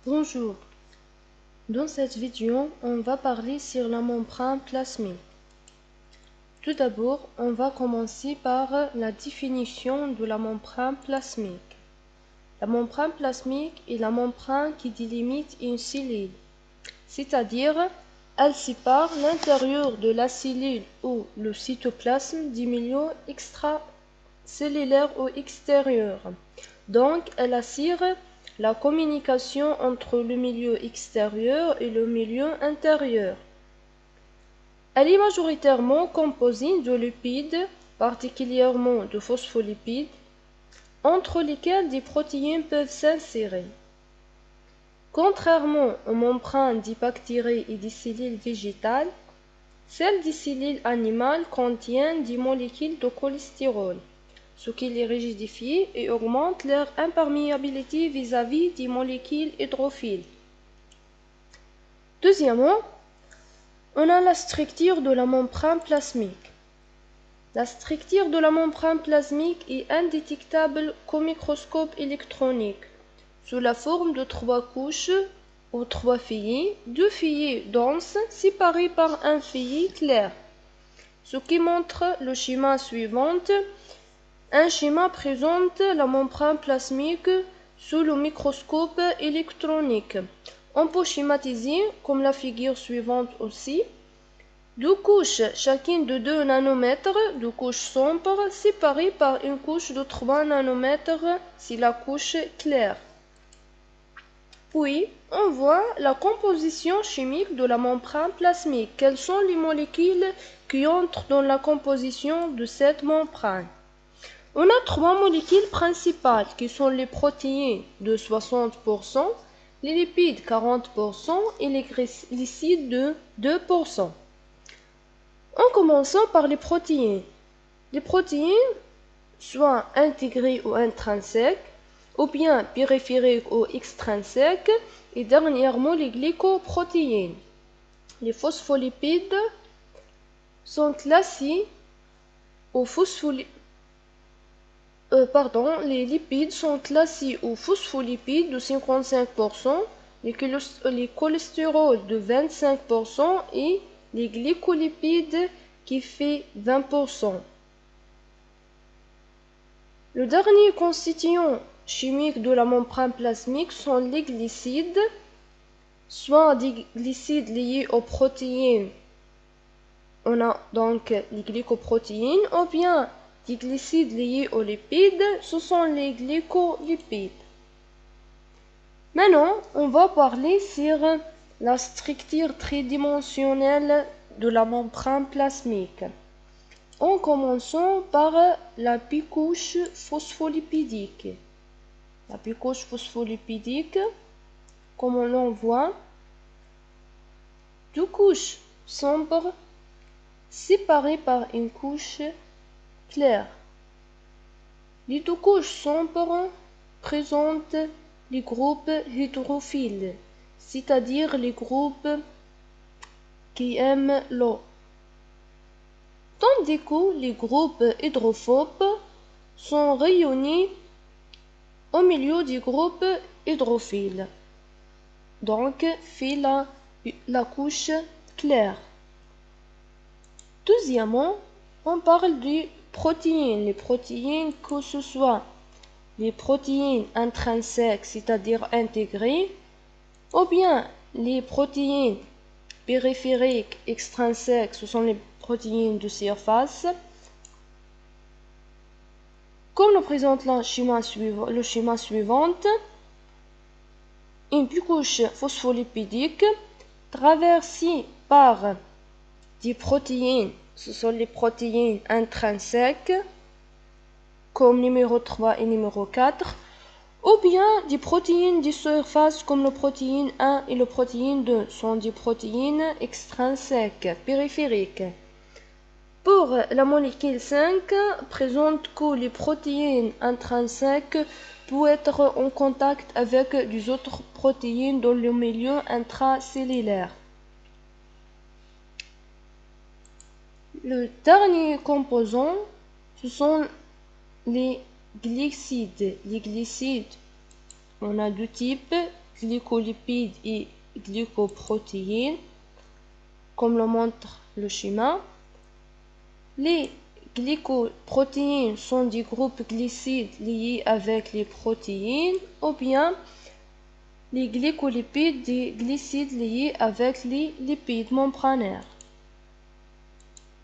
Bonjour, dans cette vidéo, on va parler sur la membrane plasmique. Tout d'abord, on va commencer par la définition de la membrane plasmique. La membrane plasmique est la membrane qui délimite une cellule, c'est-à-dire elle sépare l'intérieur de la cellule ou le cytoplasme du milieu extracellulaire ou extérieur. Donc, elle assure la communication entre le milieu extérieur et le milieu intérieur. Elle est majoritairement composée de lipides, particulièrement de phospholipides, entre lesquels des protéines peuvent s'insérer. Contrairement aux membranes des bactéries et des cellules végétales, celles des cellules animales contiennent des molécules de cholestérol, ce qui les rigidifie et augmente leur imperméabilité vis-à-vis des molécules hydrophiles. Deuxièmement, on a la structure de la membrane plasmique. La structure de la membrane plasmique est indétectable qu'au microscope électronique, sous la forme de 3 couches ou 3 feuillets, 2 feuillets denses séparés par un feuillet clair, ce qui montre le schéma suivant. Un schéma présente la membrane plasmique sous le microscope électronique. On peut schématiser comme la figure suivante aussi. 2 couches, chacune de 2 nanomètres, 2 couches sombres, séparées par une couche de 3 nanomètres, c'est la couche claire. Puis, on voit la composition chimique de la membrane plasmique. Quelles sont les molécules qui entrent dans la composition de cette membrane? On a 3 molécules principales qui sont les protéines de 60%, les lipides 40% et les glycides de 2%. En commençant par les protéines. Les protéines, soit intégrées ou intrinsèques, ou bien périphériques ou extrinsèques, et dernièrement les glycoprotéines. Les phospholipides sont classés aux les lipides sont classés aux phospholipides de 55%, les cholestérols de 25% et les glycolipides qui fait 20%. Le dernier constituant chimique de la membrane plasmique sont les glycides, soit des glycides liés aux protéines. On a donc les glycoprotéines, ou bien des glycides liés aux lipides, ce sont les glycolipides. Maintenant, on va parler sur la structure tridimensionnelle de la membrane plasmique. En commençant par la bicouche phospholipidique. La bicouche phospholipidique, comme on l'en voit, 2 couches sombres séparées par une couche claire. Les 2 couches sombres présentent les groupes hydrophiles, c'est-à-dire les groupes qui aiment l'eau, tandis que les groupes hydrophobes sont réunis au milieu du groupe hydrophile, donc fait la couche claire. Deuxièmement, on parle des protéines. Les protéines, que ce soit les protéines intrinsèques, c'est-à-dire intégrées, ou bien les protéines périphériques extrinsèques, ce sont les protéines de surface. Comme le présente le schéma suivant, une bicouche phospholipidique traversée par des protéines, ce sont les protéines intrinsèques, comme numéro 3 et numéro 4, ou bien des protéines de surface comme le protéine 1 et le protéine 2, sont des protéines extrinsèques, périphériques. Pour la molécule 5, présente que les protéines intrinsèques peuvent être en contact avec des autres protéines dans le milieu intracellulaire. Le dernier composant, ce sont les glycides. Les glycides, on a 2 types, glycolipides et glycoprotéines, comme le montre le schéma. Les glycoprotéines sont des groupes glycides liés avec les protéines, ou bien les glycolipides des glycides liés avec les lipides membranaires.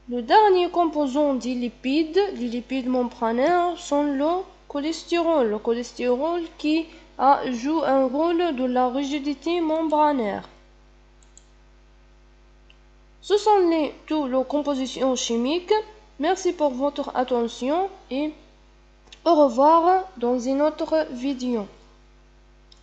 Le dernier composant des lipides, les lipides membranaires, sont le cholestérol. Le cholestérol qui joue un rôle de la rigidité membranaire. Ce sont toutes les compositions chimiques. Merci pour votre attention et au revoir dans une autre vidéo.